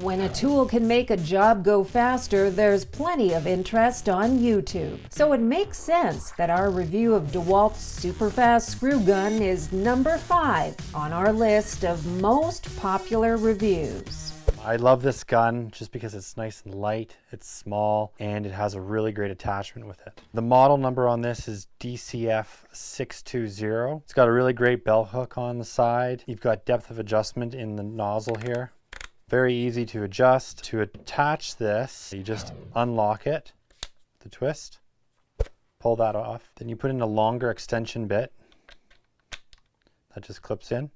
When a tool can make a job go faster, there's plenty of interest on YouTube. So it makes sense that our review of Dewalt's SUPERFAST screw gun is number 5 on our list of most popular reviews. I love this gun just because it's nice and light, it's small, and it has a really great attachment with it. The model number on this is DCF620. It's got a really great bell hook on the side. You've got depth of adjustment in the nozzle here. Very easy to adjust. To attach this, you just unlock it, the twist, pull that off. Then you put in a longer extension bit that just clips in.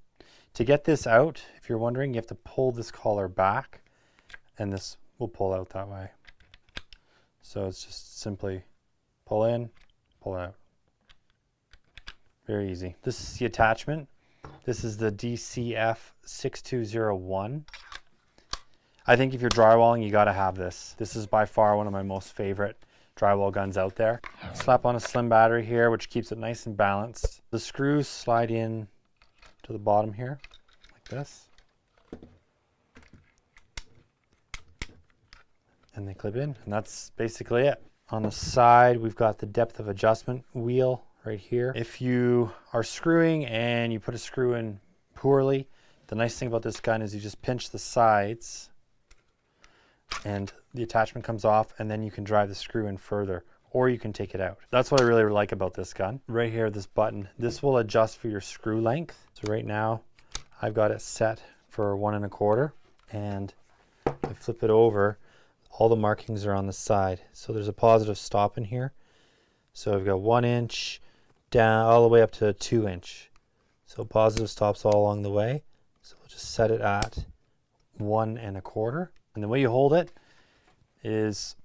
To get this out, if you're wondering, you have to pull this collar back and this will pull out that way. So it's just simply pull in, pull out. Very easy. This is the attachment. This is the DCF6201. I think if you're drywalling, you gotta have this. This is by far one of my most favorite drywall guns out there. Slap on a slim battery here, which keeps it nice and balanced. The screws slide in to the bottom here, like this. And they clip in, and that's basically it. On the side, we've got the depth of adjustment wheel right here. If you are screwing and you put a screw in poorly, the nice thing about this gun is you just pinch the sides and the attachment comes off, and then you can drive the screw in further, or you can take it out. That's what I really like about this gun. Right here, this button, this will adjust for your screw length. So right now, I've got it set for 1 1/4, and I flip it over, all the markings are on the side. So there's a positive stop in here. So I've got 1 inch down all the way up to 2 inch. So positive stops all along the way. So we'll just set it at 1 1/4. And the way you hold it is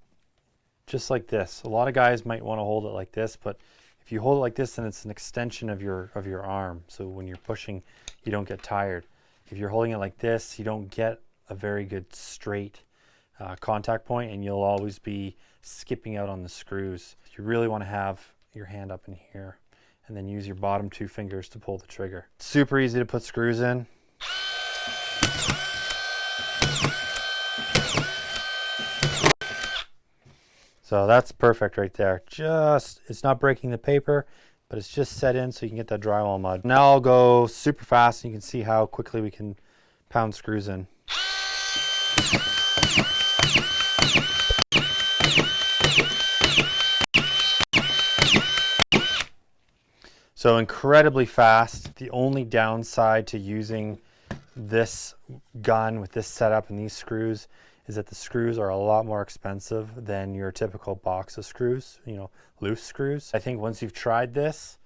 just like this. A lot of guys might want to hold it like this, but if you hold it like this, then it's an extension of your arm. So when you're pushing, you don't get tired. If you're holding it like this, you don't get a very good straight contact point, and you'll always be skipping out on the screws. You really want to have your hand up in here and then use your bottom 2 fingers to pull the trigger. It's super easy to put screws in. So that's perfect right there. It's not breaking the paper, but it's just set in so you can get that drywall mud. Now I'll go super fast and you can see how quickly we can pound screws in. So incredibly fast. The only downside to using this gun with this setup and these screws is that the screws are a lot more expensive than your typical box of screws, you know, loose screws. I think once you've tried this,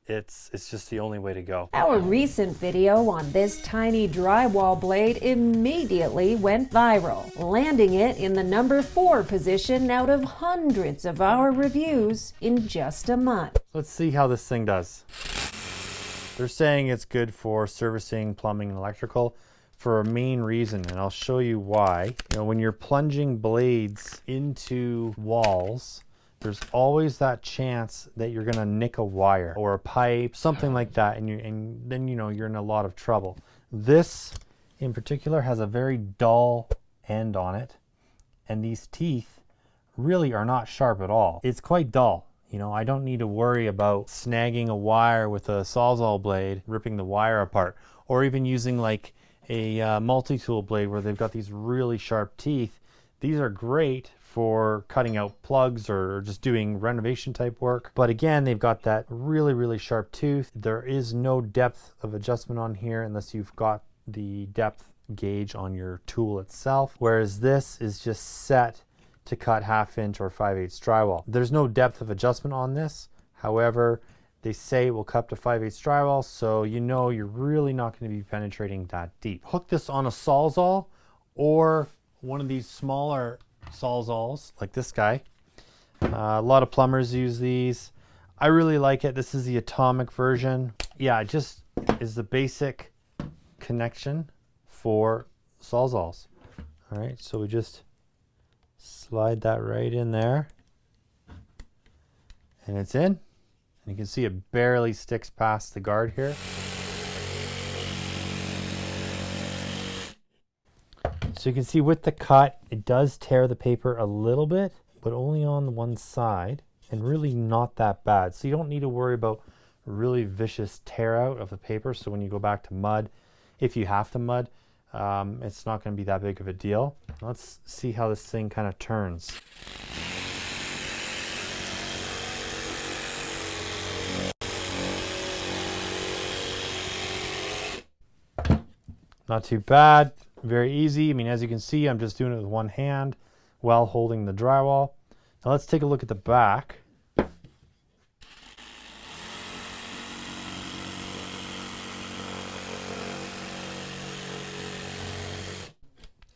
it's just the only way to go. Our recent video on this tiny drywall blade immediately went viral, landing it in the number 4 position out of hundreds of our reviews in just a month. Let's see how this thing does. They're saying it's good for servicing, plumbing, and electrical for a main reason, and I'll show you why. You know, when you're plunging blades into walls, there's always that chance that you're gonna nick a wire or a pipe, something like that, and then you know you're in a lot of trouble. This in particular has a very dull end on it, and these teeth really are not sharp at all. It's quite dull. You know, I don't need to worry about snagging a wire with a Sawzall blade, ripping the wire apart, or even using like a multi-tool blade where they've got these really sharp teeth. These are great for cutting out plugs or just doing renovation type work. But again, they've got that really, really sharp tooth. There is no depth of adjustment on here unless you've got the depth gauge on your tool itself. Whereas this is just set to cut 1/2 inch or 5/8 drywall. There's no depth of adjustment on this. However, they say it will cut to 5/8 drywall, so you know you're really not going to be penetrating that deep. Hook this on a Sawzall or one of these smaller Sawzalls like this guy. A lot of plumbers use these. I really like it. This is the atomic version. Yeah, it just is the basic connection for Sawzalls. All right, so we just slide that right in there and it's in. And you can see it barely sticks past the guard here. So you can see with the cut, it does tear the paper a little bit, but only on one side, and really not that bad. So you don't need to worry about really vicious tear out of the paper. So when you go back to mud, if you have to mud, it's not going to be that big of a deal. Let's see how this thing kind of turns. Not too bad, very easy. I mean, as you can see, I'm just doing it with one hand while holding the drywall. Now let's take a look at the back.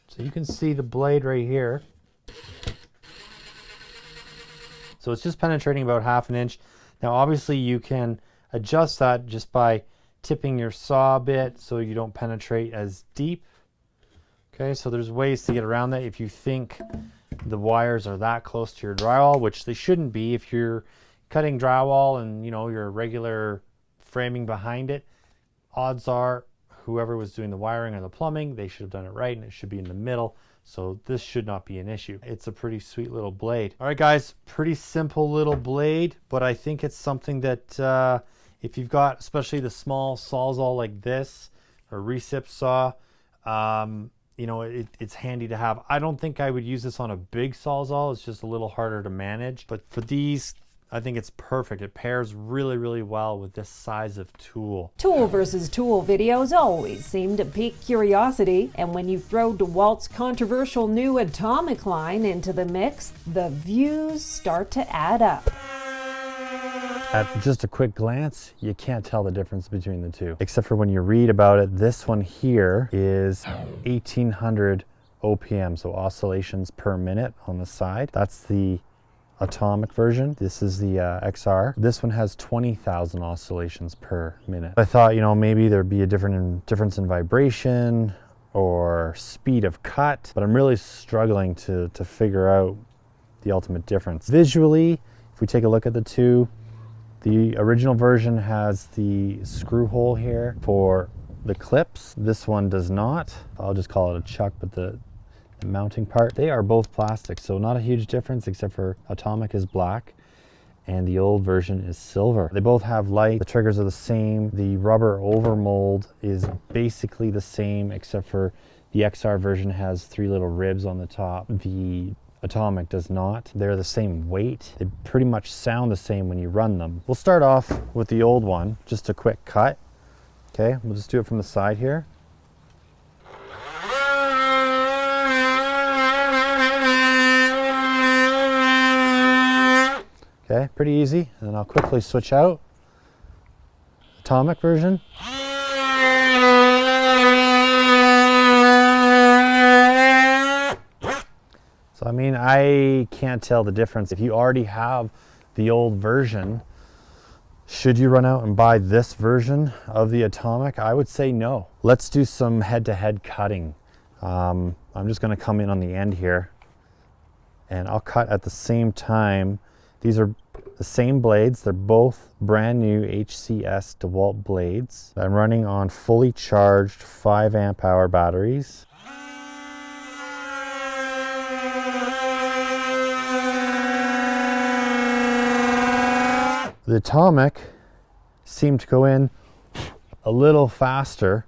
So you can see the blade right here. So it's just penetrating about 1/2 inch. Now obviously you can adjust that just by tipping your saw a bit so you don't penetrate as deep. Okay, so there's ways to get around that if you think the wires are that close to your drywall, which they shouldn't be. If you're cutting drywall and you know your regular framing behind it, odds are whoever was doing the wiring or the plumbing, they should have done it right, and it should be in the middle. So this should not be an issue. It's a pretty sweet little blade. All right guys, pretty simple little blade, but I think it's something that if you've got especially the small sawzall like this or recip saw, you know, it's handy to have. I don't think I would use this on a big sawzall. It's just a little harder to manage. But for these, I think it's perfect. It pairs really, really well with this size of tool. Tool versus tool videos always seem to pique curiosity, and when you throw DeWalt's controversial new Atomic line into the mix, the views start to add up. At just a quick glance, you can't tell the difference between the two, except for when you read about it. This one here is 1800 OPM, so oscillations per minute on the side. That's the Atomic version. This is the XR. This one has 20,000 oscillations per minute. I thought, you know, maybe there'd be a difference in vibration or speed of cut, but I'm really struggling to figure out the ultimate difference. Visually, if we take a look at the two, the original version has the screw hole here for the clips. This one does not. I'll just call it a chuck, but the mounting part, they are both plastic, so not a huge difference, except for Atomic is black and the old version is silver. They both have light. The triggers are the same. The rubber overmold is basically the same, except for the XR version has 3 little ribs on the top. The Atomic does not. They're the same weight. They pretty much sound the same when you run them. We'll start off with the old one, just a quick cut. Okay, we'll just do it from the side here. Okay, pretty easy. And then I'll quickly switch out. Atomic version. So I mean, I can't tell the difference. If you already have the old version, should you run out and buy this version of the Atomic? I would say no. Let's do some head-to-head cutting. I'm just gonna come in on the end here and I'll cut at the same time. These are the same blades. They're both brand new HCS DeWalt blades. I'm running on fully charged 5 amp hour batteries. The Atomic seemed to go in a little faster,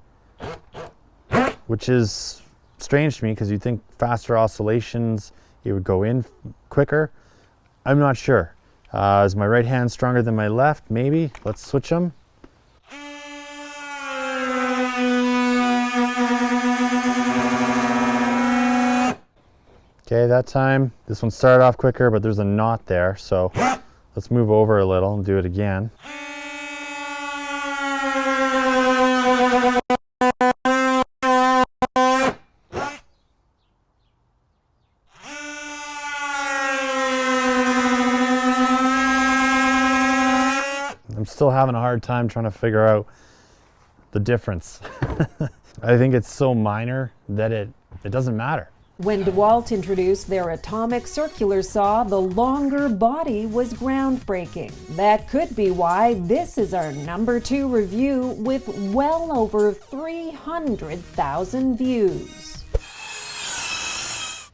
which is strange to me because you'd think faster oscillations, it would go in quicker. I'm not sure. Is my right hand stronger than my left? Maybe. Let's switch them. Okay, that time, this one started off quicker, but there's a knot there, so let's move over a little and do it again. I'm still having a hard time trying to figure out the difference. I think it's so minor that it doesn't matter. When DeWalt introduced their Atomic circular saw, the longer body was groundbreaking. That could be why this is our #2 review with well over 300,000 views.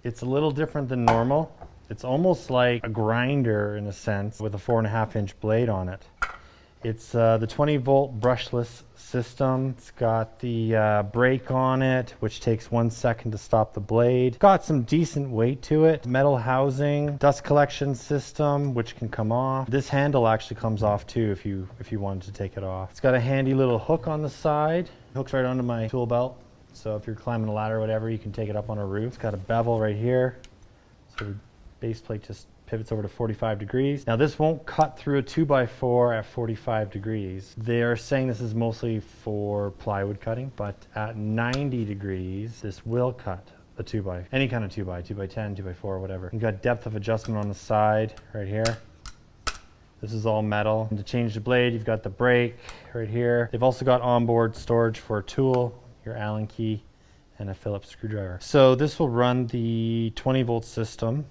It's a little different than normal. It's almost like a grinder in a sense with a 4.5-inch blade on it. It's the 20-volt brushless system. It's got the brake on it, which takes 1 second to stop the blade. Got some decent weight to it. Metal housing, dust collection system, which can come off. This handle actually comes off too if you wanted to take it off. It's got a handy little hook on the side. It hooks right onto my tool belt. So if you're climbing a ladder or whatever, you can take it up on a roof. It's got a bevel right here. So the base plate just pivots over to 45 degrees. Now this won't cut through a 2x4 at 45 degrees. They're saying this is mostly for plywood cutting, but at 90 degrees, this will cut a 2x, any kind of 2x, 2x10, 2x4, whatever. You've got depth of adjustment on the side right here. This is all metal. And to change the blade, you've got the brake right here. They've also got onboard storage for a tool, your Allen key, and a Phillips screwdriver. So this will run the 20-volt system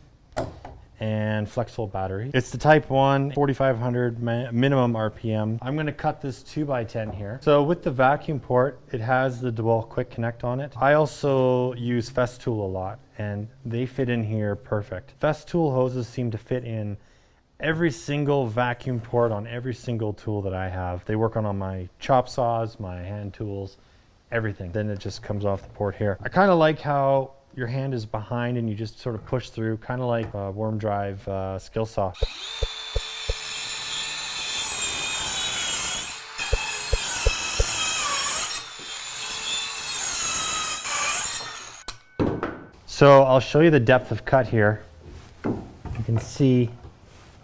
and flexible battery. It's the type 1, 4,500 minimum RPM. I'm gonna cut this 2x10 here. So with the vacuum port, it has the Dewalt Quick Connect on it. I also use Festool a lot, and they fit in here perfect. Festool hoses seem to fit in every single vacuum port on every single tool that I have. They work on my chop saws, my hand tools, everything. Then it just comes off the port here. I kind of like how your hand is behind and you just sort of push through, kind of like a worm drive skill saw. So I'll show you the depth of cut here. You can see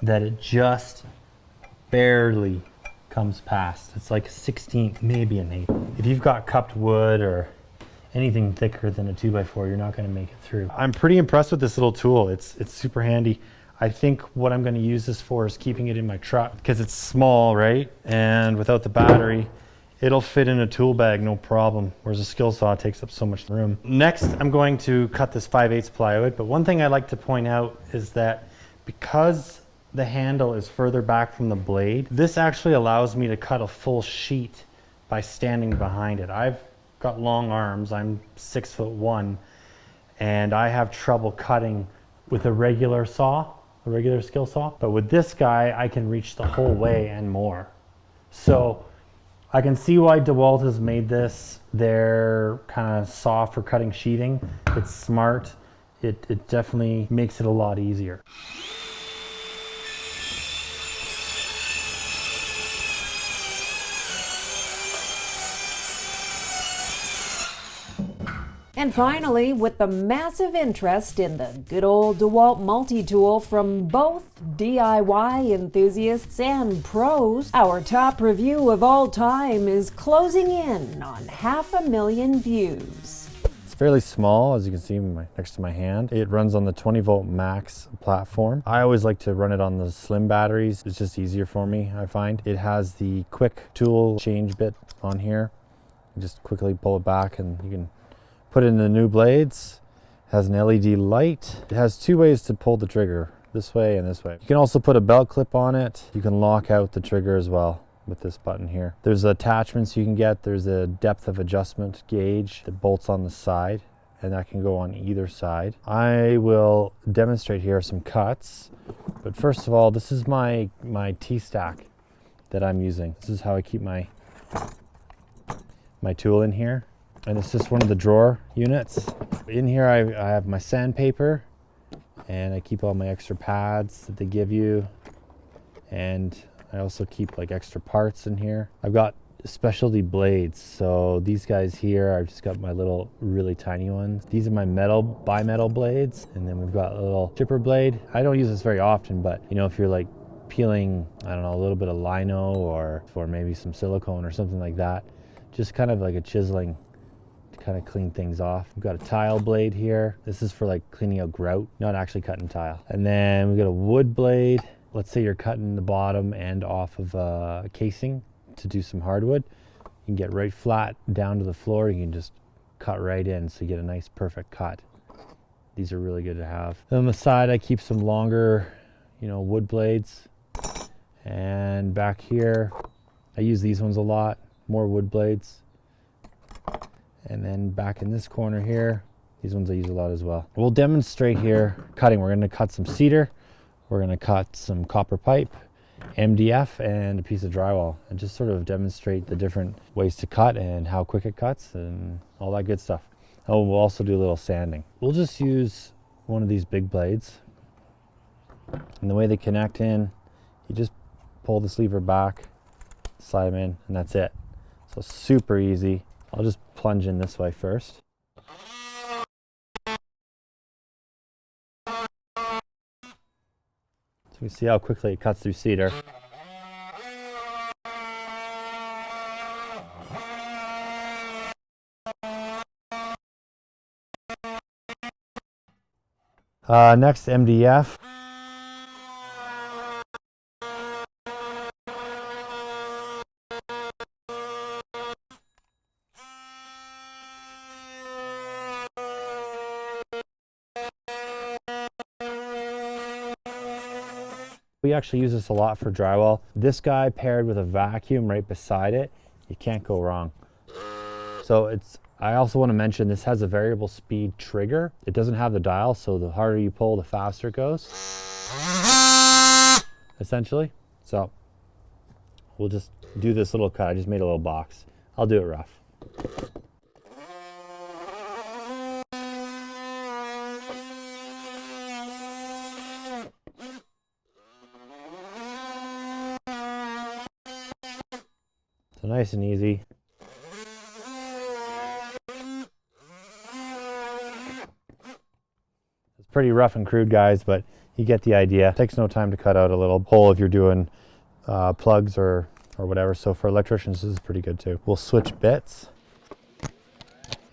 that it just barely comes past. It's like a 16th, maybe an 8th. If you've got cupped wood or anything thicker than a 2x4, you're not going to make it through. I'm pretty impressed with this little tool. It's super handy. I think what I'm going to use this for is keeping it in my truck because it's small, right? And without the battery, it'll fit in a tool bag, no problem. Whereas a skill saw takes up so much room. Next, I'm going to cut this 5/8 plywood. But one thing I like to point out is that because the handle is further back from the blade, this actually allows me to cut a full sheet by standing behind it. I've got long arms, I'm 6'1", and I have trouble cutting with a regular saw, a regular skill saw. But with this guy, I can reach the whole way and more. So I can see why Dewalt has made this their kind of saw for cutting sheathing. It's smart. It definitely makes it a lot easier. And finally, with the massive interest in the good old Dewalt multi-tool from both DIY enthusiasts and pros, our top review of all time is closing in on 500,000 views. It's fairly small, as you can see next to my hand. It runs on the 20-volt max platform. I always like to run it on the slim batteries. It's just easier for me, I find. It has the quick tool change bit on here. You just quickly pull it back and you can put in the new blades. It has an LED light. It has two ways to pull the trigger, this way and this way. You can also put a belt clip on it. You can lock out the trigger as well with this button here. There's attachments you can get. There's a depth of adjustment gauge that bolts on the side, and that can go on either side. I will demonstrate here some cuts, but first of all, this is my T-STAK that I'm using. This is how I keep my tool in here. And it's just one of the drawer units. In here I have my sandpaper, and I keep all my extra pads that they give you, and I also keep like extra parts in here. I've got specialty blades, so these guys here, I've just got my little really tiny ones. These are my bimetal blades, and then we've got a little chipper blade. I don't use this very often, but you know, if you're like peeling, I don't know, a little bit of lino or maybe some silicone or something like that, just kind of like a chiseling, kind of clean things off. We've got a tile blade here. This is for like cleaning out grout, not actually cutting tile. And then we've got a wood blade. Let's say you're cutting the bottom end off of a casing to do some hardwood. You can get right flat down to the floor. You can just cut right in, so you get a nice perfect cut. These are really good to have. Then on the side, I keep some longer, wood blades. And back here, I use these ones a lot, more wood blades. And then back in this corner here, These ones I use a lot as well. We'll demonstrate here cutting. We're going to cut some cedar. We're going to cut some copper pipe, MDF, and a piece of drywall, and just sort of demonstrate the different ways to cut and how quick it cuts and all that good stuff. Oh, we'll also do a little sanding. We'll just use one of these big blades. And the way they connect in, you just pull this lever back, slide them in, and that's it. So super easy. I'll just plunge in this way first. So you see how quickly it cuts through cedar. Next, MDF. We actually use this a lot for drywall. This guy paired with a vacuum right beside it, you can't go wrong. So I also want to mention this has a variable speed trigger. It doesn't have the dial, so the harder you pull, the faster it goes, essentially. So we'll just do this little cut. I just made a little box. I'll do it rough. So nice and easy. It's pretty rough and crude, guys, but you get the idea. It takes no time to cut out a little hole if you're doing plugs or whatever. So for electricians, this is pretty good too. We'll switch bits,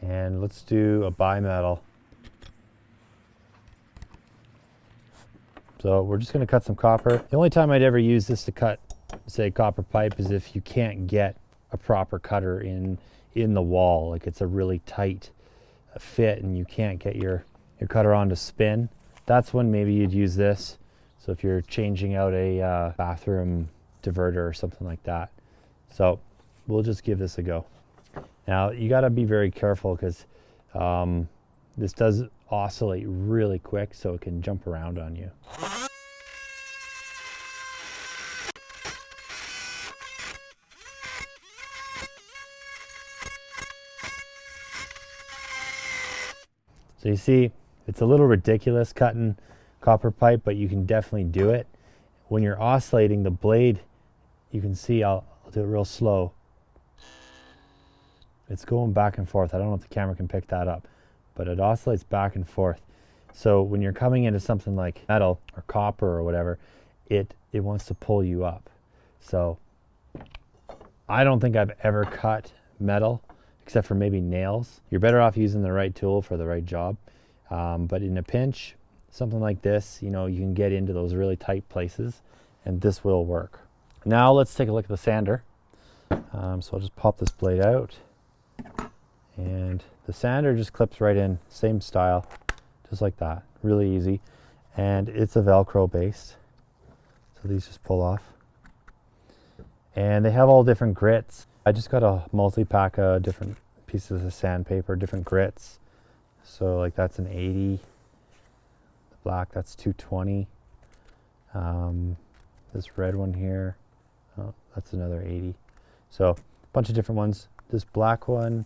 and let's do a bimetal. So we're just going to cut some copper. The only time I'd ever use this to cut, say, copper pipe is if you can't get a proper cutter in the wall, like it's a really tight fit and you can't get your cutter on to spin. That's when maybe you'd use this. So if you're changing out a bathroom diverter or something like that. So we'll just give this a go. Now you got to be very careful because this does oscillate really quick, so it can jump around on you. So you see, it's a little ridiculous cutting copper pipe, but you can definitely do it. When you're oscillating the blade, you can see, I'll do it real slow. It's going back and forth. I don't know if the camera can pick that up, but it oscillates back and forth. So when you're coming into something like metal or copper or whatever, it wants to pull you up. So I don't think I've ever cut metal except for maybe nails. You're better off using the right tool for the right job. But in a pinch, something like this, you know, you can get into those really tight places and this will work. Now let's take a look at the sander. So I'll just pop this blade out, and the sander just clips right in, same style, just like that, really easy. And it's a Velcro based, so these just pull off. And they have all different grits. I just got a multi-pack of different pieces of sandpaper, different grits. So like that's an 80, the black, that's 220. This red one here, oh, that's another 80. So a bunch of different ones. This black one,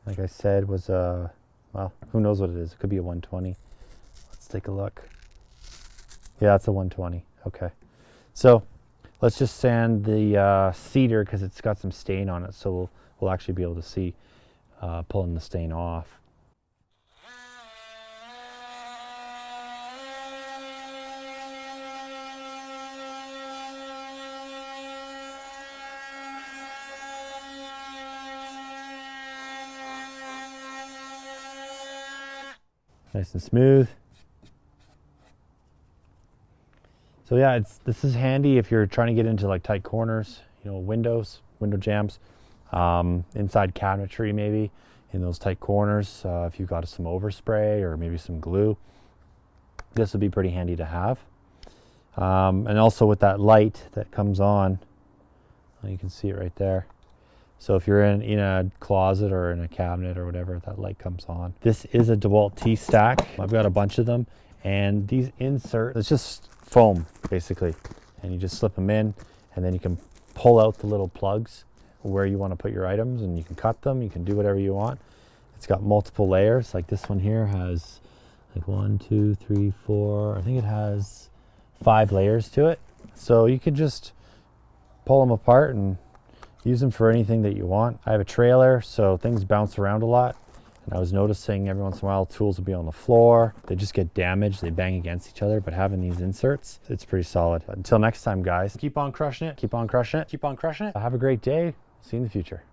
like I said, was a, well, who knows what it is. It could be a 120. Let's take a look. Yeah, it's a 120. Okay. So let's just sand the cedar because it's got some stain on it. So we'll actually be able to see pulling the stain off. Nice and smooth. So yeah, this is handy if you're trying to get into like tight corners, you know, window jambs, inside cabinetry maybe, in those tight corners. If you've got some overspray or maybe some glue, this would be pretty handy to have. And also with that light that comes on, you can see it right there. So if you're in a closet or in a cabinet or whatever, that light comes on. This is a DeWalt T-STAK. I've got a bunch of them, and these insert, it's just foam basically, and you just slip them in, and then you can pull out the little plugs where you want to put your items, and you can cut them, you can do whatever you want. It's got multiple layers. Like this one here has like 1, 2, 3, 4, I think it has 5 layers to it. So you can just pull them apart and use them for anything that you want. I have a trailer, so things bounce around a lot. And I was noticing every once in a while tools will be on the floor. They just get damaged, they bang against each other, but having these inserts, it's pretty solid. Until next time, guys, keep on crushing it, keep on crushing it, keep on crushing it. Have a great day. See you in the future.